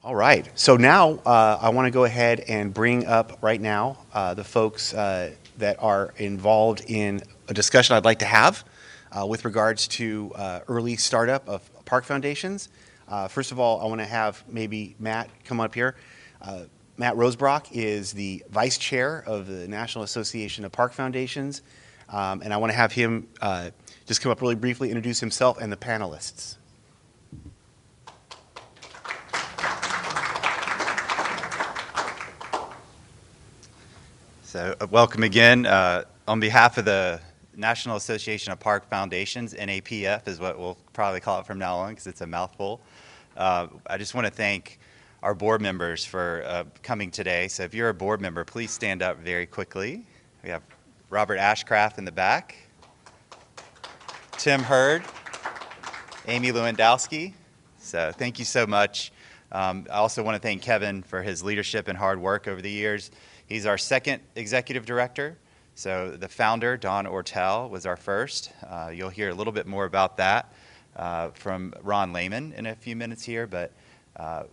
All right. So now I want to go ahead and bring up right now the folks that are involved in a discussion I'd like to have with regards to early startup of park foundations. First of all, I want to have maybe Matt come up here. Matt Rosebrock is the vice chair of the National Association of Park Foundations, and I want to have him just come up really briefly, introduce himself and the panelists. So welcome again. On behalf of the National Association of Park Foundations, NAPF is what we'll probably call it from now on because it's a mouthful. I just want to thank our board members for coming today. So if you're a board member, please stand up very quickly. We have Robert Ashcraft in the back, Tim Hurd, Amy Lewandowski. So thank you so much. I also want to thank Kevin for his leadership and hard work over the years. He's our second executive director. So the founder, Don Ortel, was our first. You'll hear a little bit more about that from Ron Lehman in a few minutes here, but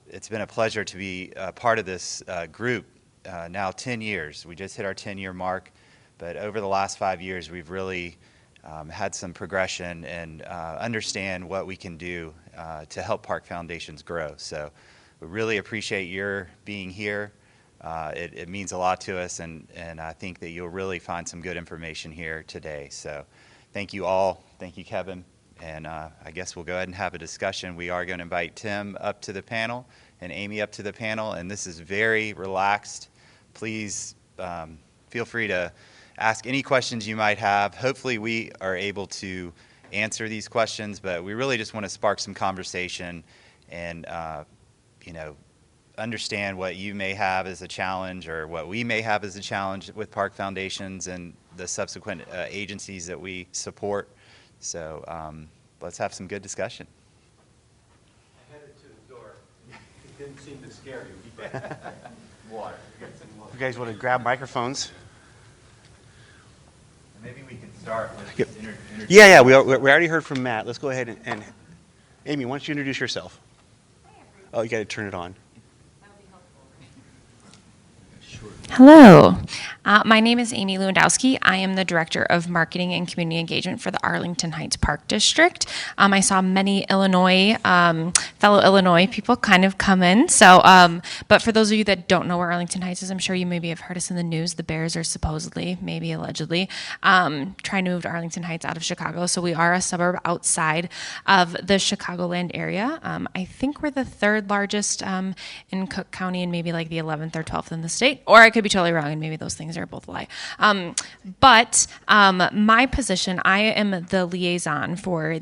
it's been a pleasure to be part of this group now 10 years. We just hit our 10-year mark, but over the last 5 years, we've really had some progression and understand what we can do to help park foundations grow. So we really appreciate your being here. It means a lot to us, and I think that you'll really find some good information here today. So thank you all. Thank you, Kevin. And I guess we'll go ahead and have a discussion. We are going to invite Tim up to the panel and Amy up to the panel, and this is very relaxed. Please feel free to ask any questions you might have. Hopefully we are able to answer these questions, but we really just want to spark some conversation and, understand what you may have as a challenge or what we may have as a challenge with park foundations and the subsequent agencies that we support. So let's have some good discussion. I headed to the door. It didn't seem to scare you. Water. You guys want to grab microphones? Maybe we can start with Yep. Yeah, we already heard from Matt. Let's go ahead and Amy, why don't you introduce yourself? Oh, you got to turn it on. Hello, my name is Amy Lewandowski. I am the Director of Marketing and Community Engagement for the Arlington Heights Park District. I saw many fellow Illinois people kind of come in. But for those of you that don't know where Arlington Heights is, I'm sure you maybe have heard us in the news. The Bears are supposedly, maybe allegedly, trying to move to Arlington Heights out of Chicago. So we are a suburb outside of the Chicagoland area. I think we're the third largest in Cook County and maybe like the 11th or 12th in the state. Or I could be totally wrong, and maybe those things are both a lie. But my position, I am the liaison for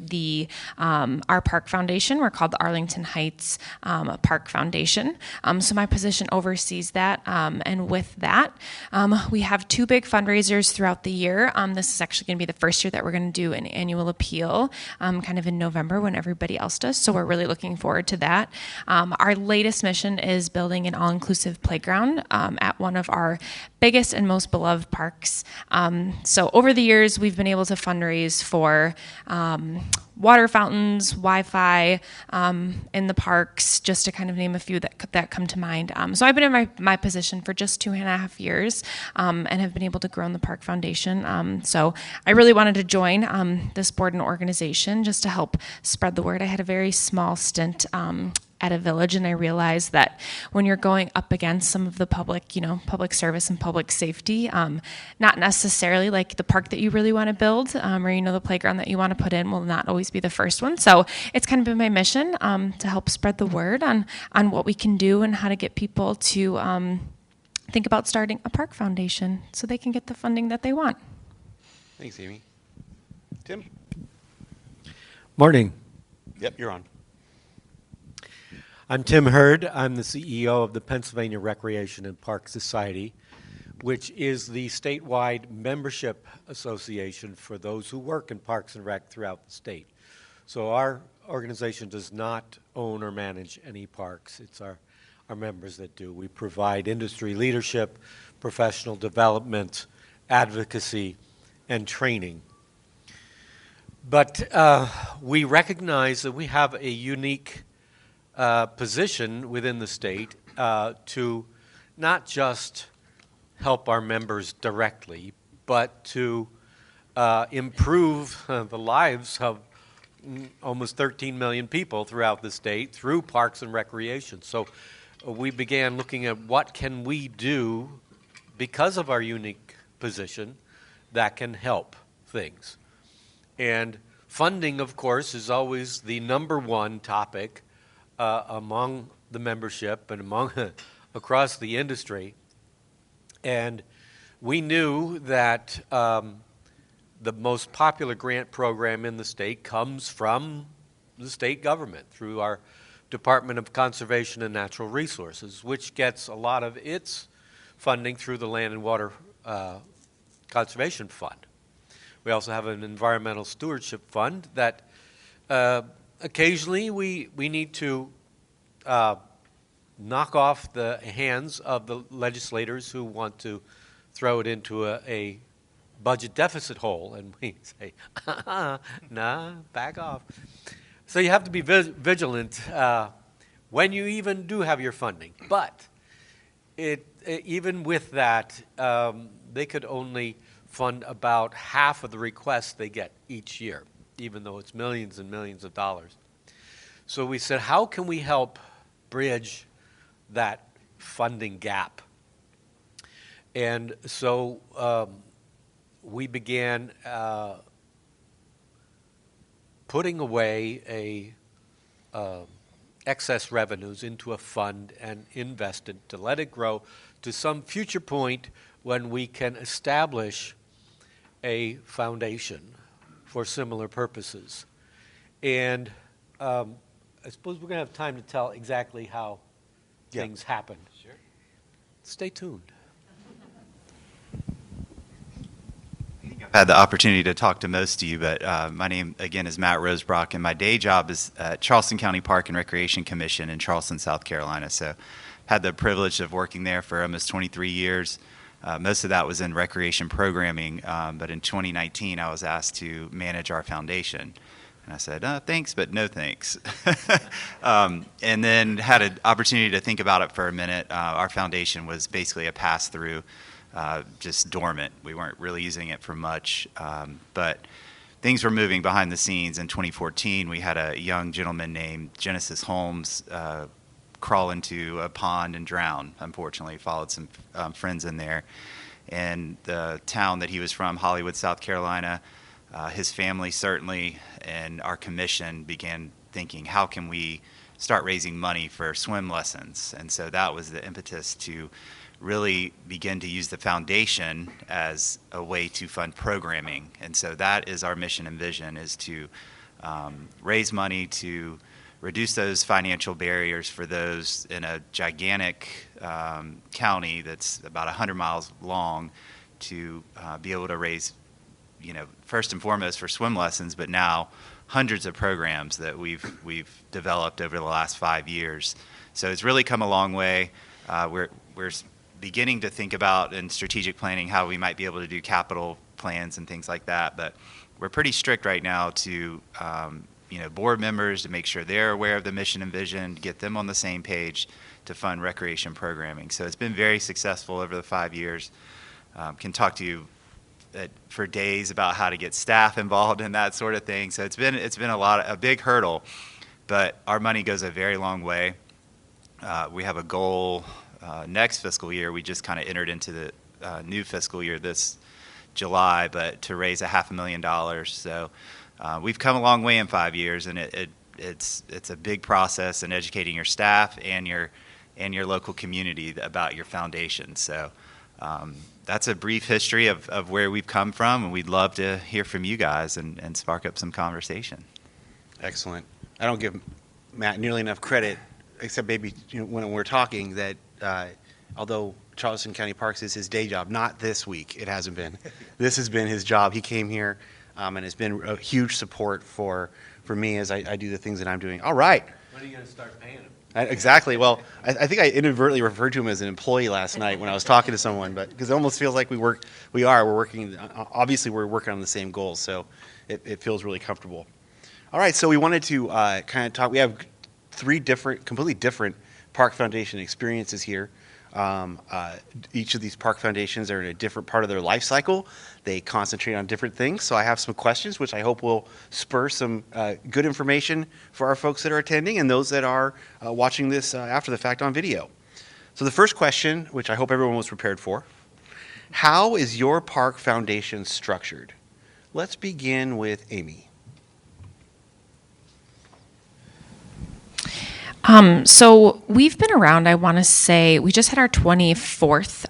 our park foundation. We're called the Arlington Heights Park Foundation. So my position oversees that. And with that, we have two big fundraisers throughout the year. This is actually going to be the first year that we're going to do an annual appeal, kind of in November when everybody else does. So we're really looking forward to that. Our latest mission is building an all-inclusive playground at one of our biggest and most beloved parks. So over the years, we've been able to fundraise for water fountains, Wi-Fi in the parks, just to kind of name a few that come to mind. So I've been in my position for just 2.5 years and have been able to grow in the Park Foundation. So I really wanted to join this board and organization just to help spread the word. I had a very small stint at a village, and I realized that when you're going up against some of the public service and public safety, not necessarily like the park that you really want to build or the playground that you want to put in will not always be the first one. So it's kind of been my mission to help spread the word on what we can do and how to get people to think about starting a park foundation so they can get the funding that they want. Thanks, Amy. Tim? Morning. Yep, you're on. I'm Tim Hurd. I'm the CEO of the Pennsylvania Recreation and Park Society, which is the statewide membership association for those who work in parks and rec throughout the state. So our organization does not own or manage any parks. It's our members that do. We provide industry leadership, professional development, advocacy, and training. But we recognize that we have a unique position within the state to not just help our members directly, but to improve the lives of almost 13 million people throughout the state through parks and recreation. So we began looking at what can we do because of our unique position that can help things. And funding, of course, is always the number one topic among the membership and among across the industry. And we knew that the most popular grant program in the state comes from the state government through our Department of Conservation and Natural Resources, which gets a lot of its funding through the Land and Water Conservation Fund. We also have an Environmental Stewardship Fund that occasionally we need to knock off the hands of the legislators who want to throw it into a budget deficit hole, and we say, nah, back off. So you have to be vigilant when you even do have your funding. But even with that, they could only fund about half of the requests they get each year, even though it's millions and millions of dollars. So we said, how can we help bridge that funding gap? And so we began putting away excess revenues into a fund and invested to let it grow to some future point when we can establish a foundation for similar purposes. And I suppose we're going to have time to tell exactly how things happened. Sure. Stay tuned. I've had the opportunity to talk to most of you, but my name, again, is Matt Rosebrock, and my day job is at Charleston County Park and Recreation Commission in Charleston, South Carolina. So had the privilege of working there for almost 23 years. Most of that was in recreation programming, but in 2019, I was asked to manage our foundation. And I said, thanks, but no thanks. And then had an opportunity to think about it for a minute. Our foundation was basically a pass-through, just dormant. We weren't really using it for much, but things were moving behind the scenes. In 2014, we had a young gentleman named Genesis Holmes crawl into a pond and drown, unfortunately. Followed some friends in there. And the town that he was from, Hollywood, South Carolina, his family certainly, and our commission began thinking, how can we start raising money for swim lessons? And so that was the impetus to really begin to use the foundation as a way to fund programming. And so that is our mission and vision, is to raise money to reduce those financial barriers for those in a gigantic county that's about 100 miles long, to be able to raise, first and foremost for swim lessons, but now hundreds of programs that we've developed over the last 5 years. So it's really come a long way. We're beginning to think about in strategic planning how we might be able to do capital plans and things like that, but we're pretty strict right now to board members to make sure they're aware of the mission and vision, get them on the same page to fund recreation programming. So it's been very successful over the 5 years. Can talk to you for days about how to get staff involved in that sort of thing. So it's been a big hurdle, but our money goes a very long way. We have a goal next fiscal year. We just kind of entered into the new fiscal year this July, but to raise $500,000. So we've come a long way in 5 years, and it's a big process in educating your staff and your local community about your foundation. So that's a brief history of where we've come from, and we'd love to hear from you guys and spark up some conversation. Excellent. I don't give Matt nearly enough credit, except maybe when we're talking, that although Charleston County Parks is his day job, not this week, it hasn't been. This has been his job. He came here and has been a huge support for me as I do the things that I'm doing. All right. When are you going to start paying him? Exactly. Well, I think I inadvertently referred to him as an employee last night when I was talking to someone, but because it almost feels like we're working, obviously we're working on the same goals, so it feels really comfortable. All right, so we wanted to kind of talk, we have three completely different Park Foundation experiences here. Each of these park foundations are in a different part of their life cycle. They concentrate on different things. So I have some questions, which I hope will spur some good information for our folks that are attending and those that are watching this after the fact on video. So the first question, which I hope everyone was prepared for, how is your park foundation structured? Let's begin with Amy. So we've been around, I want to say, we just had our 24th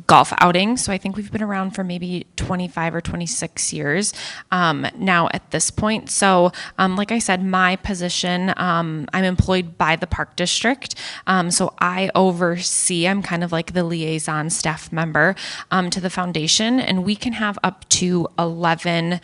golf outing. So I think we've been around for maybe 25 or 26 years now at this point. So like I said, my position, I'm employed by the Park District. So I oversee, I'm kind of like the liaison staff member to the foundation. And we can have up to 11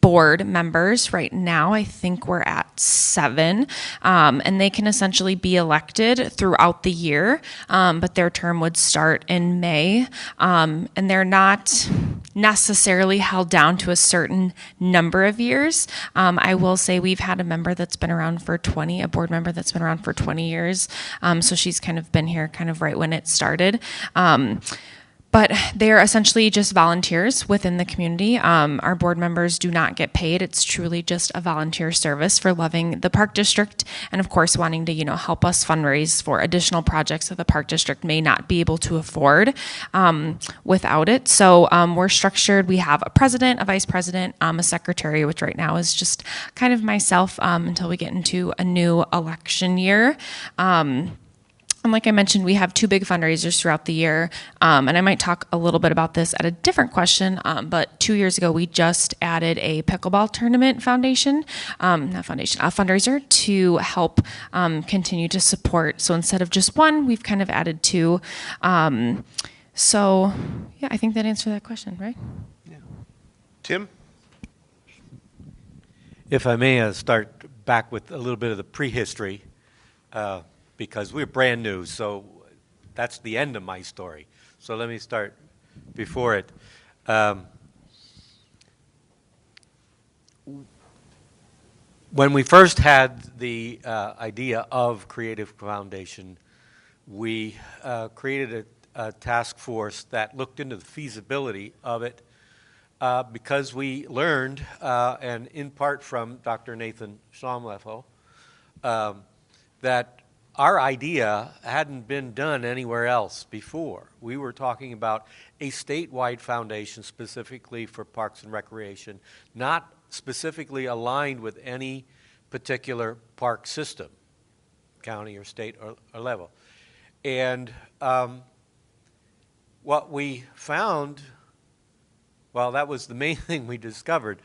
board members. Right now, I think we're at 7, and they can essentially be elected throughout the year, but their term would start in May, and they're not necessarily held down to a certain number of years. I will say we've had a member that's been around for 20, a board member that's been around for 20 years, so she's kind of been here kind of right when it started. But they're essentially just volunteers within the community. Our board members do not get paid. It's truly just a volunteer service for loving the Park District and, of course, wanting to, help us fundraise for additional projects that the Park District may not be able to afford without it. So we're structured. We have a president, a vice president, a secretary, which right now is just kind of myself until we get into a new election year. And like I mentioned, we have 2 big fundraisers throughout the year. And I might talk a little bit about this at a different question, but 2 years ago, we just added a pickleball tournament a fundraiser to help continue to support. So instead of just one, we've kind of added 2. So yeah, I think that answered that question, right? Yeah. Tim? If I may start back with a little bit of the prehistory, because we're brand new, so that's the end of my story. So let me start before it. When we first had the idea of Creative Foundation, we created a task force that looked into the feasibility of it because we learned, and in part from Dr. Nathan Schomleffel, that our idea hadn't been done anywhere else before. We were talking about a statewide foundation specifically for parks and recreation, not specifically aligned with any particular park system, county or state or level. And what we found, well, that was the main thing we discovered,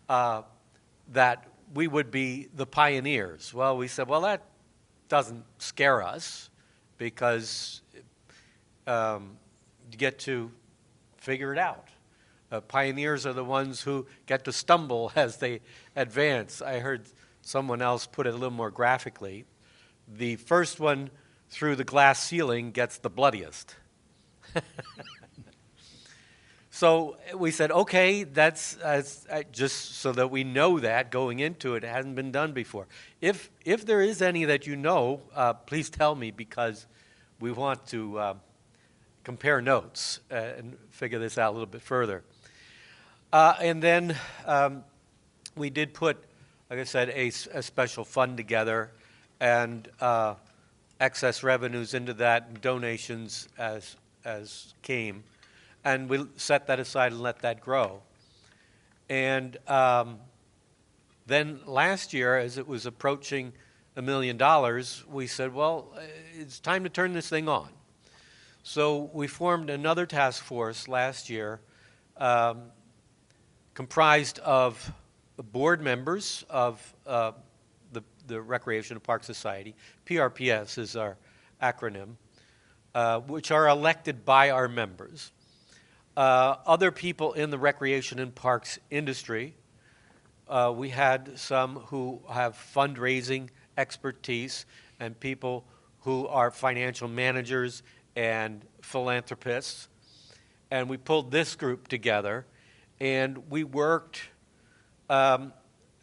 that we would be the pioneers. Well, we said, well, that doesn't scare us because you get to figure it out. Pioneers are the ones who get to stumble as they advance. I heard someone else put it a little more graphically. The first one through the glass ceiling gets the bloodiest. So we said, okay, that's just so that we know that going into it. It hasn't been done before. If there is any that you know, please tell me because we want to compare notes and figure this out a little bit further. And then we did put, like I said, a special fund together and excess revenues into that, and donations as came. And we set that aside and let that grow. And then last year, as it was approaching $1 million, we said, well, it's time to turn this thing on. So we formed another task force last year comprised of board members of the Recreation and Park Society. PRPS is our acronym, which are elected by our members. Other people in the recreation and parks industry. We had some who have fundraising expertise and people who are financial managers and philanthropists. And we pulled this group together and we worked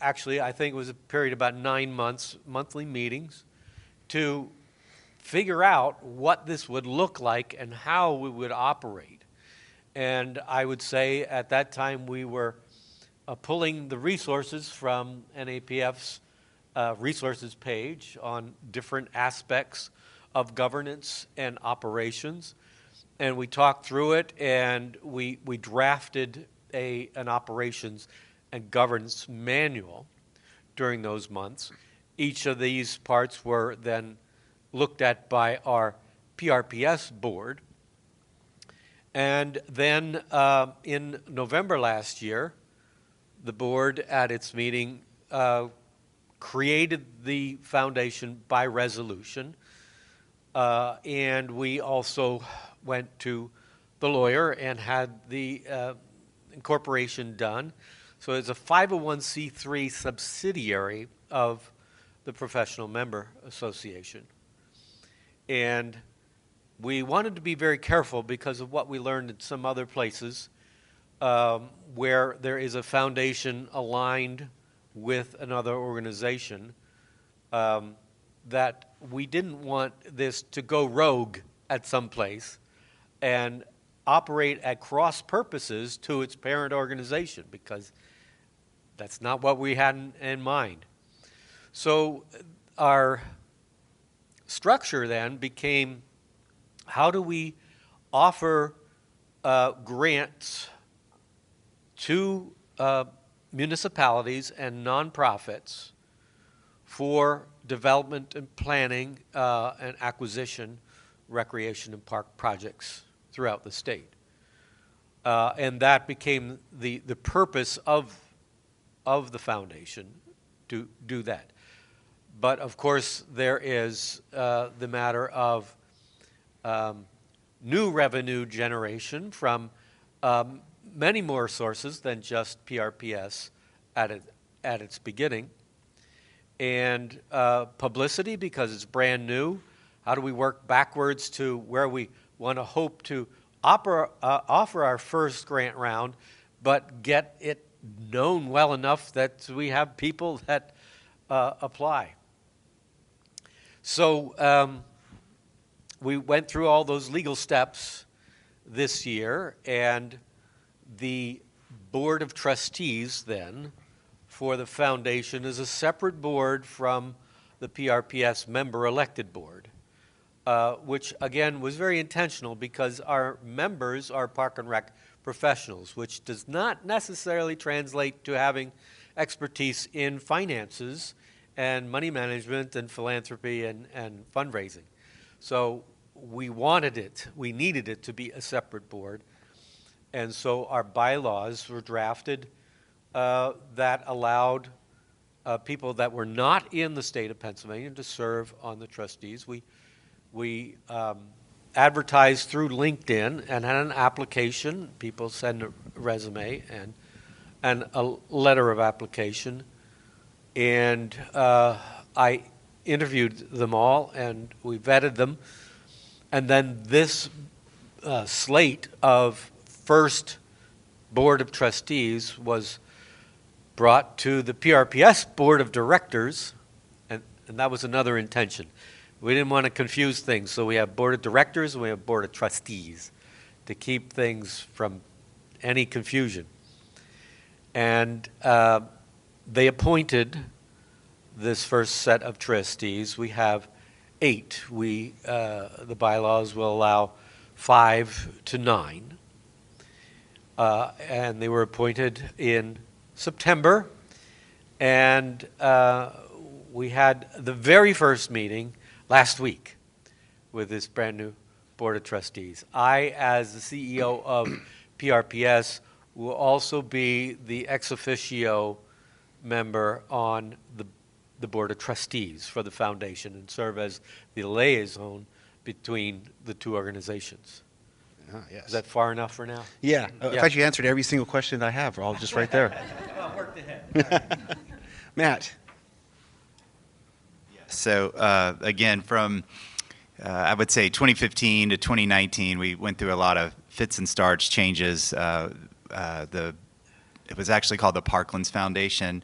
actually, I think it was a period of about 9 months, monthly meetings, to figure out what this would look like and how we would operate. And I would say at that time we were pulling the resources from NAPF's resources page on different aspects of governance and operations. And we talked through it, and we drafted an operations and governance manual during those months. Each of these parts were then looked at by our PRPS board. And then in November last year, the board at its meeting created the foundation by resolution. And we also went to the lawyer and had the incorporation done. So it's a 501c3 subsidiary of the Professional Member Association. And we wanted to be very careful because of what we learned in some other places where there is a foundation aligned with another organization, that we didn't want this to go rogue at some place and operate at cross purposes to its parent organization, because that's not what we had in mind. So our structure then became, how do we offer grants to municipalities and nonprofits for development and planning and acquisition, recreation and park projects throughout the state. And that became the purpose of the foundation, to do that. But of course, there is the matter of new revenue generation from many more sources than just PRPS at its beginning. And publicity, because it's brand new. How do we work backwards to where we want to hope to offer our first grant round, but get it known well enough that we have people that apply? So we went through all those legal steps this year, and the Board of Trustees then for the foundation is a separate board from the PRPS member-elected board, which, again, was very intentional because our members are Park and Rec professionals, which does not necessarily translate to having expertise in finances and money management and philanthropy and fundraising. So we needed it to be a separate board. And so our bylaws were drafted that allowed people that were not in the state of Pennsylvania to serve on the trustees. We advertised through LinkedIn and had an application. People send a resume and a letter of application. And I interviewed them all, and we vetted them. And then this slate of first Board of Trustees was brought to the PRPS Board of Directors, and that was another intention. We didn't want to confuse things, so we have Board of Directors and we have Board of Trustees to keep things from any confusion. And they appointed this first set of trustees. We have 8. The bylaws will allow 5 to 9. And they were appointed in September. And we had the very first meeting last week with this brand new Board of Trustees. I, as the CEO of PRPS, will also be the ex officio member on the Board of Trustees for the foundation and serve as the liaison between the two organizations. Yes. Is that far enough for now? Yeah. In fact, you answered every single question I have, all just right there. Well, worked ahead. Matt. So again, from I would say 2015 to 2019, we went through a lot of fits and starts, changes. It was actually called the Parklands Foundation.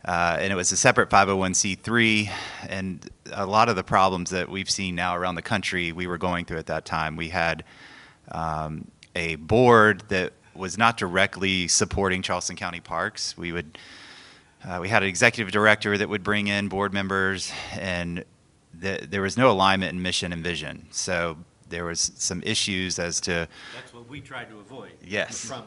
and it was a separate 501c3. And a lot of the problems that we've seen now around the country, we were going through at that time. We had a board that was not directly supporting Charleston County Parks. We had an executive director that would bring in board members, and there was no alignment in mission and vision. So there was some issues as to. That's what we tried to avoid. Yes. From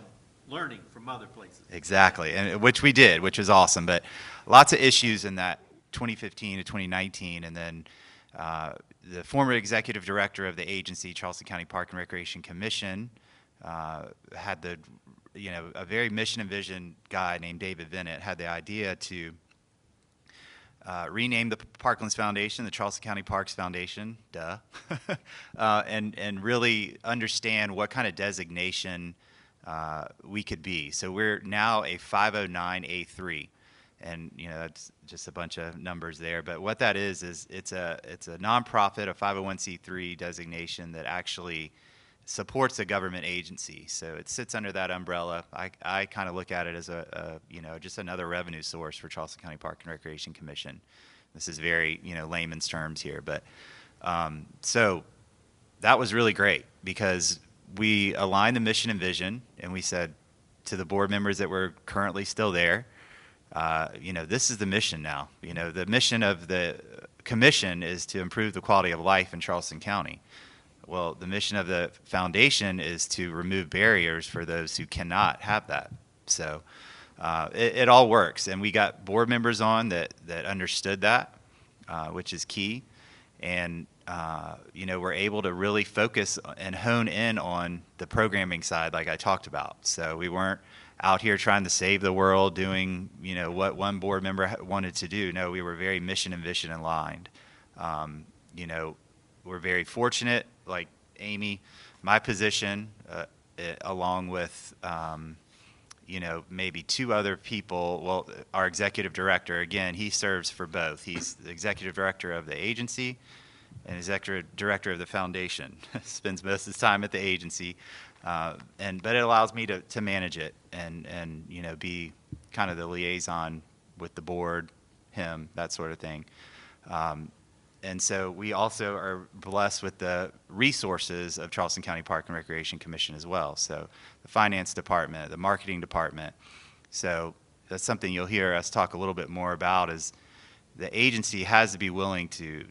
learning from other places. Exactly, and which we did, which was awesome. But lots of issues in that 2015 to 2019, and then the former executive director of the agency, Charleston County Park and Recreation Commission, had a very mission and vision guy named David Bennett had the idea to rename the Parklands Foundation the Charleston County Parks Foundation, and really understand what kind of designation we could be. So we're now a 509A3, and that's just a bunch of numbers there. But what that is it's a nonprofit, a 501c3 designation that actually supports a government agency. So it sits under that umbrella. I kind of look at it as just another revenue source for Charleston County Park and Recreation Commission. This is very layman's terms here, but so that was really great because we aligned the mission and vision, and we said to the board members that were currently still there, this is the mission now. The mission of the commission is to improve the quality of life in Charleston County. Well, the mission of the foundation is to remove barriers for those who cannot have that. So it all works, and we got board members on that understood that, which is key, and we're able to really focus and hone in on the programming side, like I talked about. So we weren't out here trying to save the world, doing what one board member wanted to do. No, we were very mission and vision aligned. We're very fortunate, like Amy, my position, along with, maybe two other people. Well, our executive director, again, he serves for both. He's the executive director of the agency and executive director of the foundation. Spends most of his time at the agency, but it allows me to manage it and be kind of the liaison with the board, him, that sort of thing. And so we also are blessed with the resources of Charleston County Park and Recreation Commission as well. So the finance department, the marketing department. So that's something you'll hear us talk a little bit more about is the agency has to be willing to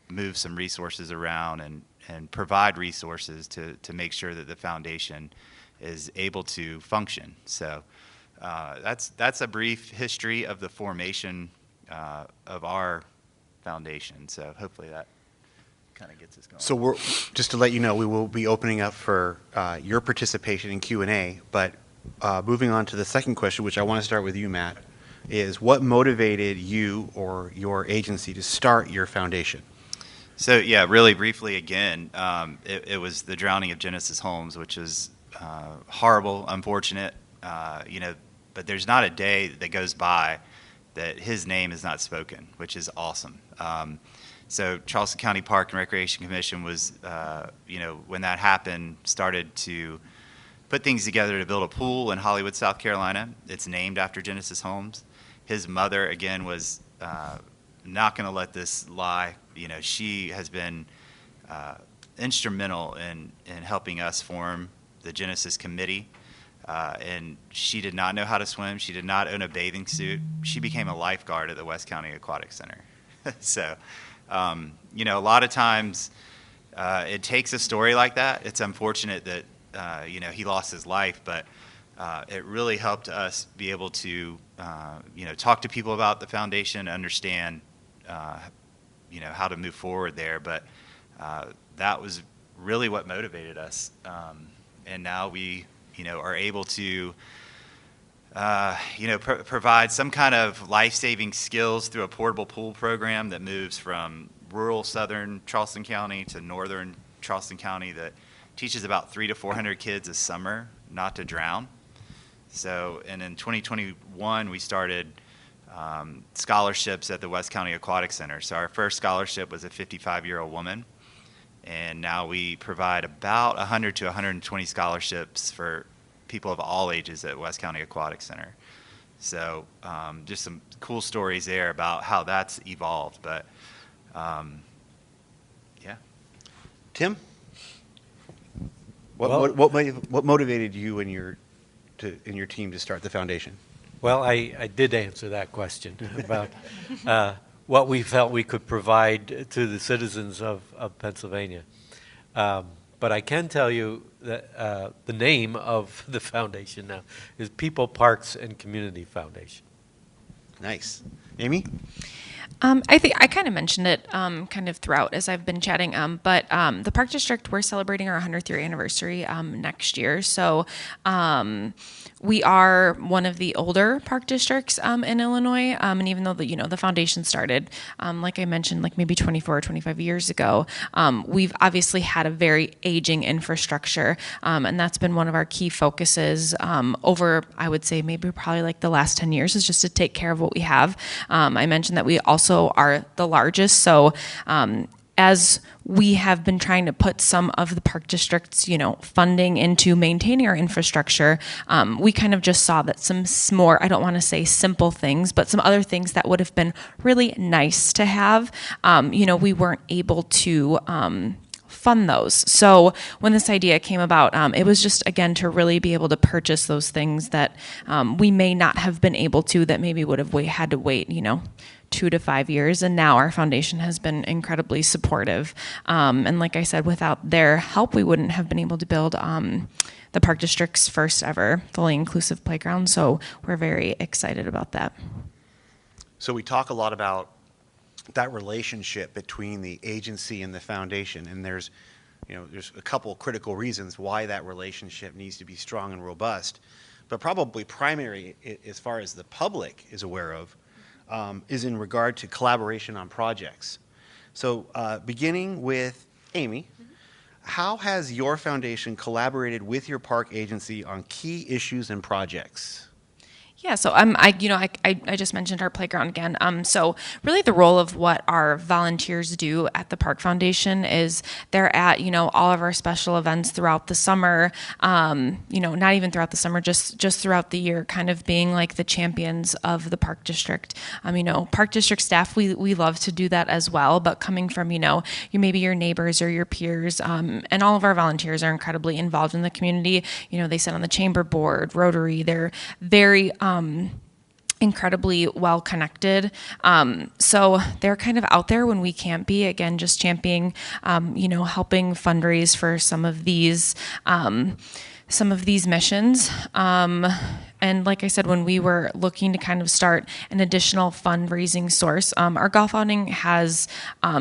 move some resources around and provide resources to make sure that the foundation is able to function. So that's a brief history of the formation of our foundation. So hopefully that kind of gets us going. So just to let you know, we will be opening up for your participation in Q&A, but moving on to the second question, which I want to start with you, Matt, is what motivated you or your agency to start your foundation? So yeah, really briefly again, it was the drowning of Genesis Holmes, which is horrible, unfortunate, but there's not a day that goes by that his name is not spoken, which is awesome. So Charleston County Park and Recreation Commission was, when that happened, started to put things together to build a pool in Hollywood, South Carolina. It's named after Genesis Holmes. His mother, again, was not going to let this lie. She has been instrumental in helping us form the Genesis Committee. And she did not know how to swim. She did not own a bathing suit. She became a lifeguard at the West County Aquatic Center. So, a lot of times it takes a story like that. It's unfortunate that, he lost his life, but it really helped us be able to, talk to people about the foundation, understand, how to move forward there. But that was really what motivated us. And now we are able to, provide some kind of life-saving skills through a portable pool program that moves from rural southern Charleston County to northern Charleston County that teaches about 300 to 400 kids a summer not to drown. So, and in 2021, we started scholarships at the West County Aquatic Center. So our first scholarship was a 55-year-old woman. And now we provide about 100 to 120 scholarships for people of all ages at West County Aquatic Center. So just some cool stories there about how that's evolved. But yeah. Tim, Well- what motivated you and your team to start the foundation? Well, I did answer that question about what we felt we could provide to the citizens of Pennsylvania. But I can tell you that the name of the foundation now is People, Parks, and Community Foundation. Nice. Amy? I think I kind of mentioned it kind of throughout as I've been chatting, but the Park District, we're celebrating our 100th year anniversary next year. So we are one of the older park districts in Illinois. And even though the foundation started, like I mentioned, like maybe 24 or 25 years ago, we've obviously had a very aging infrastructure. And that's been one of our key focuses over, I would say, maybe probably like the last 10 years is just to take care of what we have. I mentioned that we also are the largest. So as we have been trying to put some of the park district's, funding into maintaining our infrastructure, we kind of just saw that some more, I don't want to say simple things, but some other things that would have been really nice to have, we weren't able to fund those. So when this idea came about, it was just, again, to really be able to purchase those things that we may not have been able to, that maybe would have had to wait, 2 to 5 years, and now our foundation has been incredibly supportive. And like I said, without their help, we wouldn't have been able to build the Park District's first ever fully inclusive playground. So we're very excited about that. So we talk a lot about that relationship between the agency and the foundation, and there's a couple critical reasons why that relationship needs to be strong and robust. But probably primary, as far as the public is aware of, is in regard to collaboration on projects. So beginning with Amy, how has your foundation collaborated with your park agency on key issues and projects? Yeah, so I just mentioned our playground again. So really the role of what our volunteers do at the Park Foundation is they're at, all of our special events throughout the summer, not even throughout the summer, just throughout the year, kind of being like the champions of the Park District. Park District staff, we love to do that as well, but coming from, maybe your neighbors or your peers, and all of our volunteers are incredibly involved in the community. They sit on the chamber board, Rotary, they're very, incredibly well connected. So they're kind of out there when we can't be, again, just championing, helping fundraise for some of these missions. And like I said, when we were looking to kind of start an additional fundraising source, our golf outing has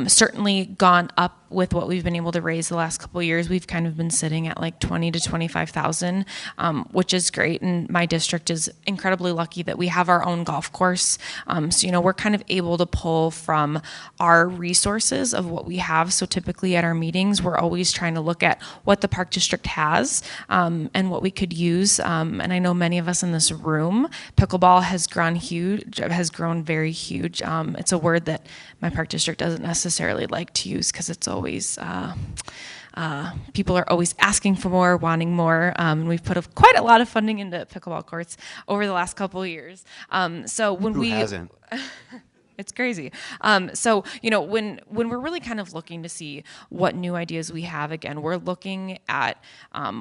certainly gone up with what we've been able to raise the last couple of years. We've kind of been sitting at like 20 to 25,000, which is great. And my district is incredibly lucky that we have our own golf course. So, we're kind of able to pull from our resources of what we have. So typically at our meetings, we're always trying to look at what the Park District has and what we could use. And I know many of us in this room, pickleball has grown very huge. It's a word that my Park District doesn't necessarily like to use because it's always people are always asking for more, wanting more. And we've put quite a lot of funding into pickleball courts over the last couple of years. So when Who hasn't? It's crazy. So, when we're really kind of looking to see what new ideas we have, again, we're looking at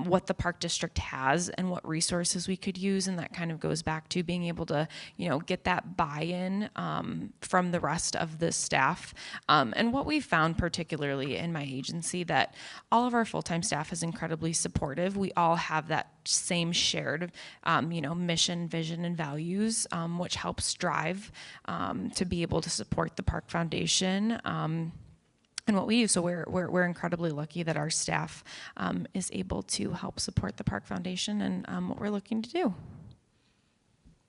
what the Park District has and what resources we could use. And that kind of goes back to being able to, get that buy-in from the rest of the staff. And what we've found, particularly in my agency, that all of our full-time staff is incredibly supportive. We all have that same shared, mission, vision, and values, which helps drive to be able to support the Park Foundation and what we do. So we're incredibly lucky that our staff is able to help support the Park Foundation and what we're looking to do.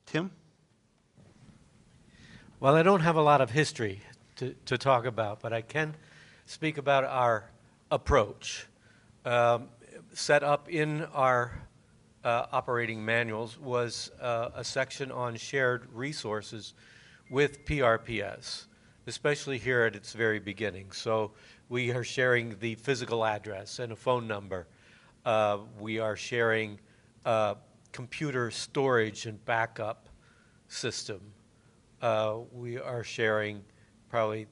Tim? Well, I don't have a lot of history to talk about, but I can speak about our approach. Set up in our operating manuals was a section on shared resources with PRPS, especially here at its very beginning. So we are sharing the physical address and a phone number. We are sharing computer storage and backup system, we are sharing probably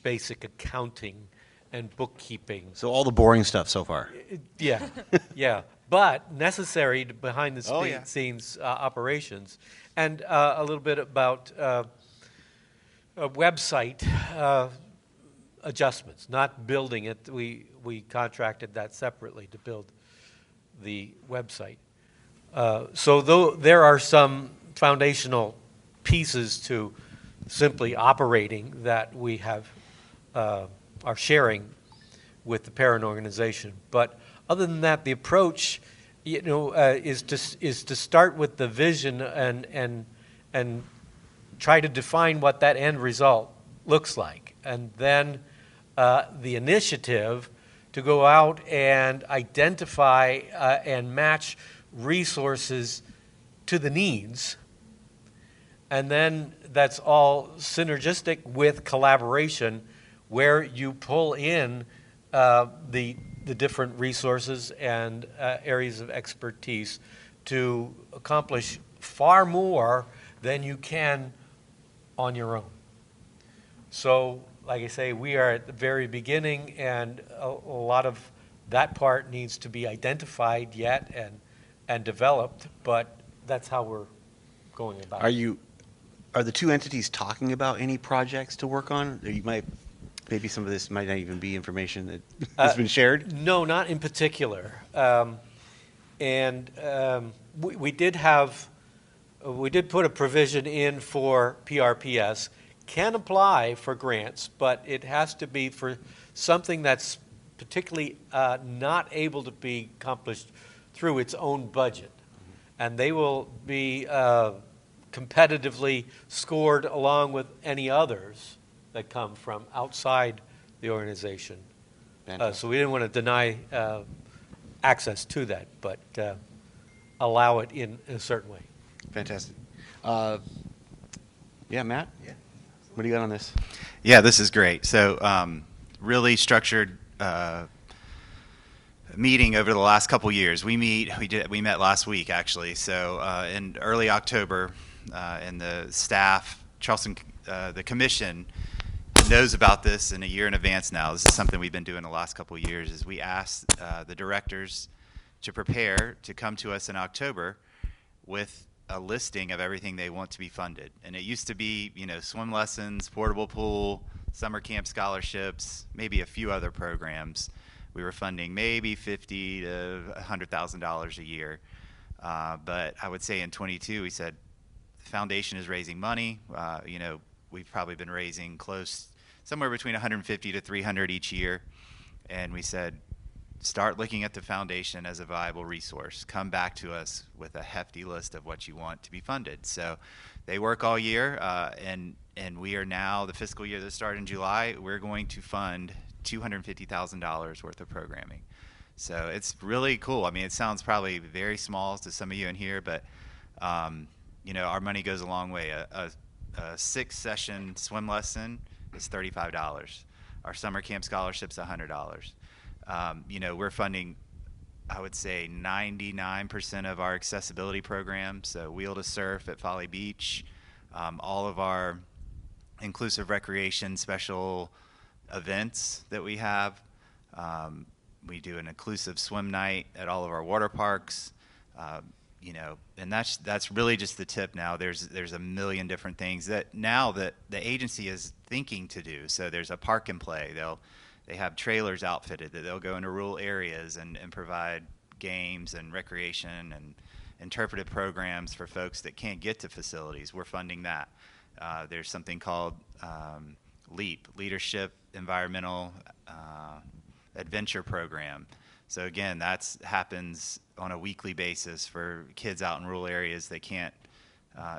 basic accounting and bookkeeping. So all the boring stuff so far. Yeah, yeah, but necessary behind the Oh, yeah. scenes operations, and a little bit about website adjustments. Not building it. We contracted that separately to build the website. So though there are some foundational pieces to simply operating that we have are sharing with the parent organization, but other than that, the approach, is to start with the vision and try to define what that end result looks like, and then the initiative to go out and identify and match resources to the needs. And then that's all synergistic with collaboration, where you pull in the different resources and areas of expertise to accomplish far more than you can on your own. So, like I say, we are at the very beginning, and a lot of that part needs to be identified yet and developed, but that's how we're going about it. Are the two entities talking about any projects to work on? Or maybe some of this might not even be information that has been shared? No, not in particular. We did put a provision in for PRPS, can apply for grants, but it has to be for something that's particularly not able to be accomplished through its own budget. And they will be competitively scored along with any others that come from outside the organization. So we didn't want to deny access to that, but allow it in a certain way. Fantastic. Yeah, Matt? Yeah. What do you got on this? Yeah, this is great. So really structured meeting over the last couple years. We met last week, actually. So in early October, and the staff, Charleston, the commission knows about this in a year in advance now. This is something we've been doing the last couple of years, is we asked the directors to prepare to come to us in October with a listing of everything they want to be funded. And it used to be, swim lessons, portable pool, summer camp scholarships, maybe a few other programs. We were funding maybe $50,000 to $100,000 a year. But I would say in 22, we said, the foundation is raising money. We've probably been raising somewhere between 150 to 300 each year. And we said, start looking at the foundation as a viable resource. Come back to us with a hefty list of what you want to be funded. So they work all year, and we are now, the fiscal year that started in July, we're going to fund $250,000 worth of programming. So it's really cool. I mean, it sounds probably very small to some of you in here, but our money goes a long way. A 6-session swim lesson is $35. Our summer camp scholarship's $100. We're funding, I would say, 99% of our accessibility programs. So Wheel to Surf at Folly Beach, all of our inclusive recreation special events that we have. We do an inclusive swim night at all of our water parks. And that's really just the tip now. There's a million different things that now that the agency is thinking to do. So there's a park and play. They have trailers outfitted that they'll go into rural areas and provide games and recreation and interpretive programs for folks that can't get to facilities. We're funding that. There's something called LEAP, Leadership Environmental Adventure Program. So again, that happens on a weekly basis for kids out in rural areas. They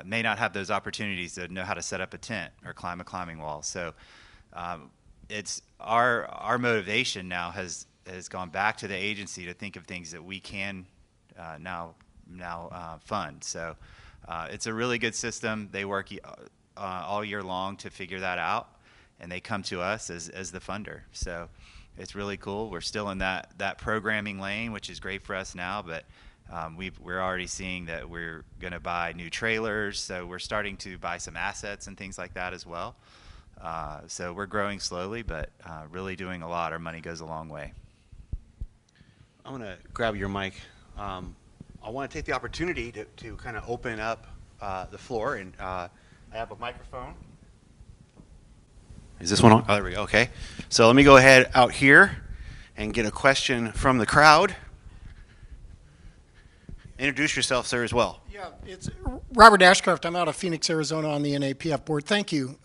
may not have those opportunities to know how to set up a tent or climb a climbing wall. So it's our motivation now has gone back to the agency to think of things that we can now fund. So it's a really good system. They work all year long to figure that out, and they come to us as the funder. So it's really cool. We're still in that programming lane, which is great for us now, but We're already seeing that we're going to buy new trailers, so we're starting to buy some assets and things like that as well. So we're growing slowly, but really doing a lot. Our money goes a long way. I'm going to grab your mic. I want to take the opportunity to kind of open up the floor, and I have a microphone. Is this one on? Oh, there we go. Okay. So let me go ahead out here and get a question from the crowd. Introduce yourself, sir, as well. Yeah, it's Robert Ashcroft. I'm out of Phoenix, Arizona on the NAPF board. Thank you.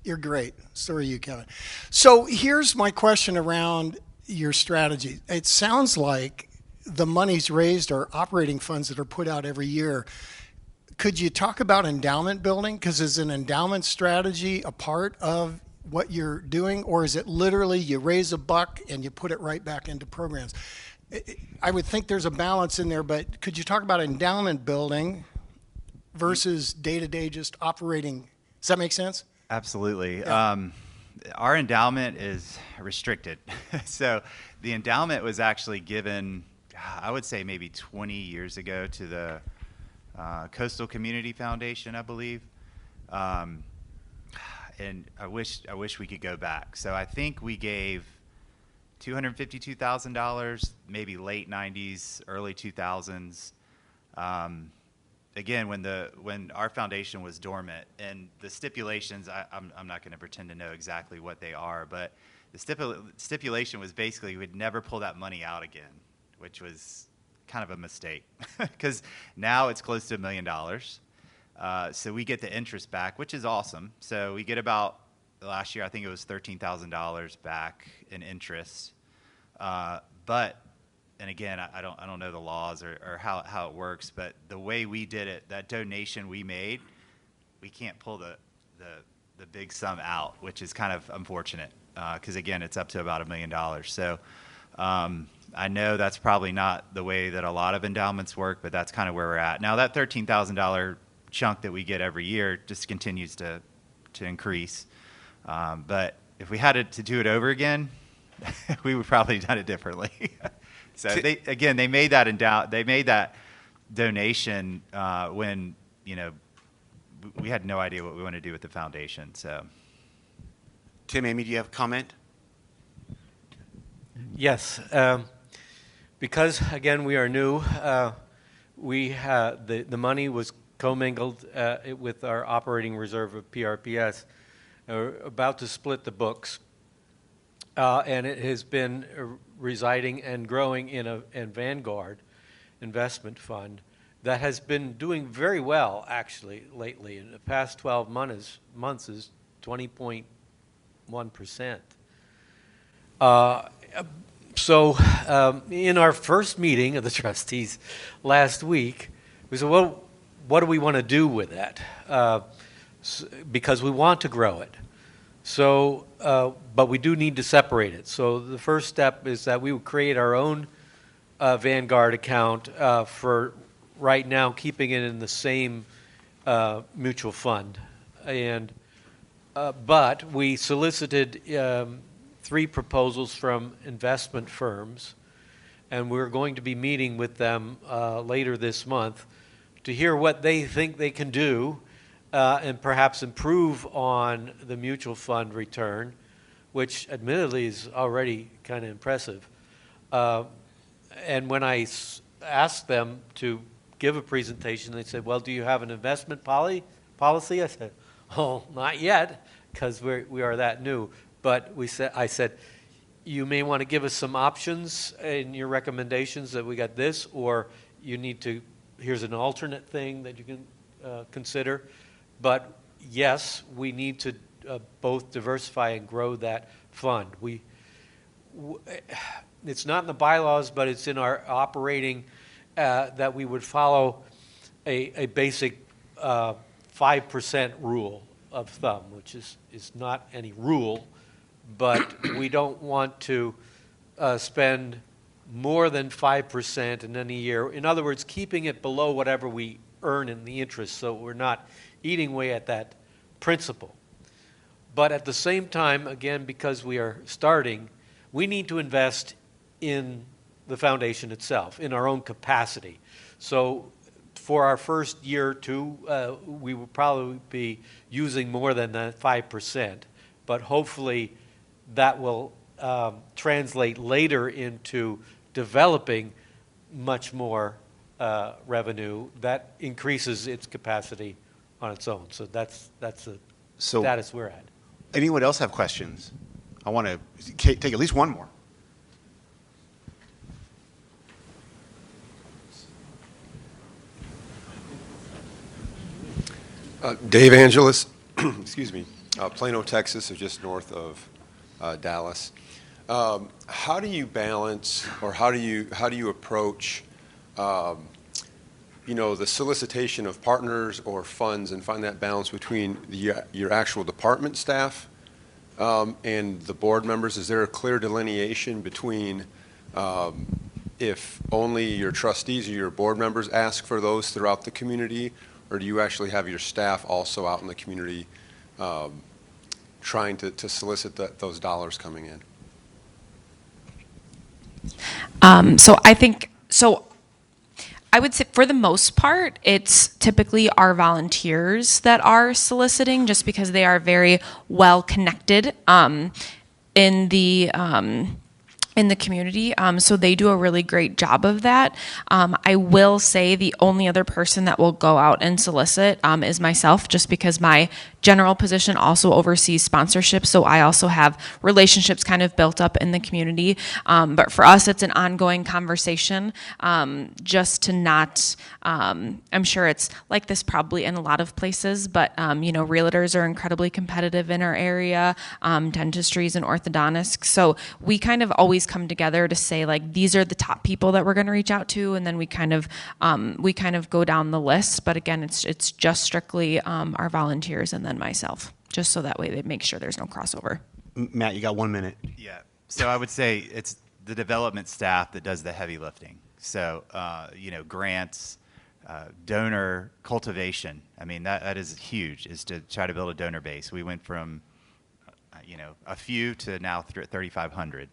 You're great. So are you, Kevin. So here's my question around your strategy. It sounds like the monies raised are operating funds that are put out every year. Could you talk about endowment building? Because is an endowment strategy a part of what you're doing, or is it literally you raise a buck and you put it right back into programs? I would think there's a balance in there, but could you talk about endowment building versus day-to-day just operating? Does that make sense? Absolutely. Yeah. Our endowment is restricted. So the endowment was actually given, I would say maybe 20 years ago, to the Coastal Community Foundation, I believe. And I wish we could go back. So I think we gave $252,000, maybe late 90s, early 2000s. Again, when our foundation was dormant, and the stipulations, I'm not going to pretend to know exactly what they are, but the stipulation was basically we'd never pull that money out again, which was kind of a mistake because now it's close to $1 million. So we get the interest back, which is awesome. So we get about, last year I think it was $13,000 back in interest. But, and again, I don't know the laws or how it works, but the way we did it, that donation we made, we can't pull the big sum out, which is kind of unfortunate because again, it's up to about $1 million. So I know that's probably not the way that a lot of endowments work, but that's kind of where we're at. Now that $13,000 chunk that we get every year just continues to increase. But if we had to do it over again, we would probably have done it differently. So they made that donation when we had no idea what we wanted to do with the foundation. So, Tim, Amy, do you have a comment? Yes. Because, again, we are new, the money was commingled with our operating reserve of PRPS. We're about to split the books, and it has been residing and growing in a Vanguard investment fund that has been doing very well, actually, lately. In the past 12 months is 20.1%. So in our first meeting of the trustees last week, we said, well, what do we want to do with that? Because we want to grow it. So, but we do need to separate it. So the first step is that we would create our own Vanguard account for right now, keeping it in the same mutual fund. And but we solicited 3 proposals from investment firms, and we're going to be meeting with them later this month to hear what they think they can do and perhaps improve on the mutual fund return, which admittedly is already kind of impressive. And when I asked them to give a presentation, they said, well, do you have an investment policy? I said, oh, not yet, because we are that new. But I said, you may want to give us some options in your recommendations that we got this, or you need to, here's an alternate thing that you can consider. But yes, we need to both diversify and grow that fund. It's not in the bylaws, but it's in our operating that we would follow a basic 5% rule of thumb, which is not any rule, but we don't want to spend more than 5% in any year. In other words, keeping it below whatever we earn in the interest, so we're not eating away at that principle. But at the same time, again, because we are starting, we need to invest in the foundation itself in our own capacity. So for our first year or two, we will probably be using more than that 5%, but hopefully that will translate later into developing much more revenue that increases its capacity on its own. So that's the status we're at. Anyone else have questions? I want to take at least one more. Dave Angelis, excuse me, Plano, Texas, so just north of Dallas. How do you balance, or how do you approach, the solicitation of partners or funds, and find that balance between your actual department staff and the board members? Is there a clear delineation between if only your trustees or your board members ask for those throughout the community, or do you actually have your staff also out in the community trying to solicit those dollars coming in? I would say for the most part, it's typically our volunteers that are soliciting, just because they are very well connected in the community. So they do a really great job of that. I will say the only other person that will go out and solicit is myself, just because my general position also oversees sponsorship. So I also have relationships kind of built up in the community. But for us, it's an ongoing conversation, just to not, I'm sure it's like this probably in a lot of places, but realtors are incredibly competitive in our area, dentistries and orthodontists. So we kind of always come together to say, like, these are the top people that we're going to reach out to, and then we kind of go down the list. But again, it's just strictly our volunteers and then myself, just so that way they make sure there's no crossover. Matt, you got 1 minute. Yeah. So I would say it's the development staff that does the heavy lifting. So grants, donor cultivation. I mean, that is huge, is to try to build a donor base. We went from a few to now 3,500.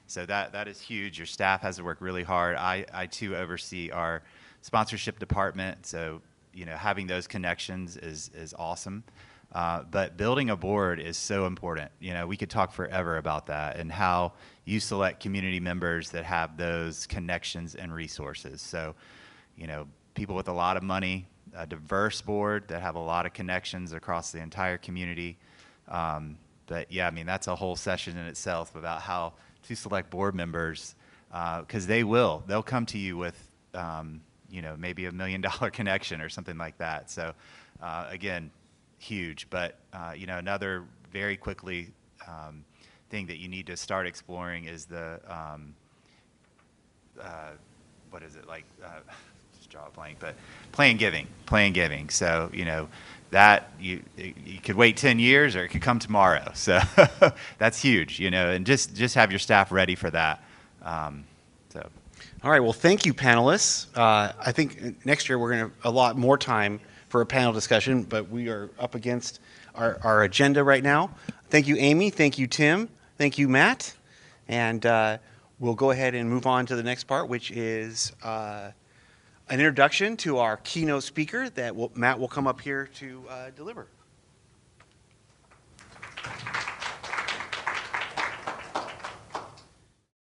So that is huge. Your staff has to work really hard. I too oversee our sponsorship department. So, having those connections is awesome. But building a board is so important. We could talk forever about that and how you select community members that have those connections and resources. So, people with a lot of money, a diverse board that have a lot of connections across the entire community. But yeah, I mean, that's a whole session in itself about how to select board members, because they'll come to you with, maybe $1 million connection or something like that. So again, huge. But, another very quickly thing that you need to start exploring is the, what is it, like, just draw a blank, but plan giving. So, that you could wait 10 years or it could come tomorrow. So that's huge, and just have your staff ready for that. All right. Well, thank you, panelists. I think next year we're going to allot more time for a panel discussion, but we are up against our agenda right now. Thank you, Amy. Thank you, Tim. Thank you, Matt. And we'll go ahead and move on to the next part, which is an introduction to our keynote speaker that Matt will come up here to deliver.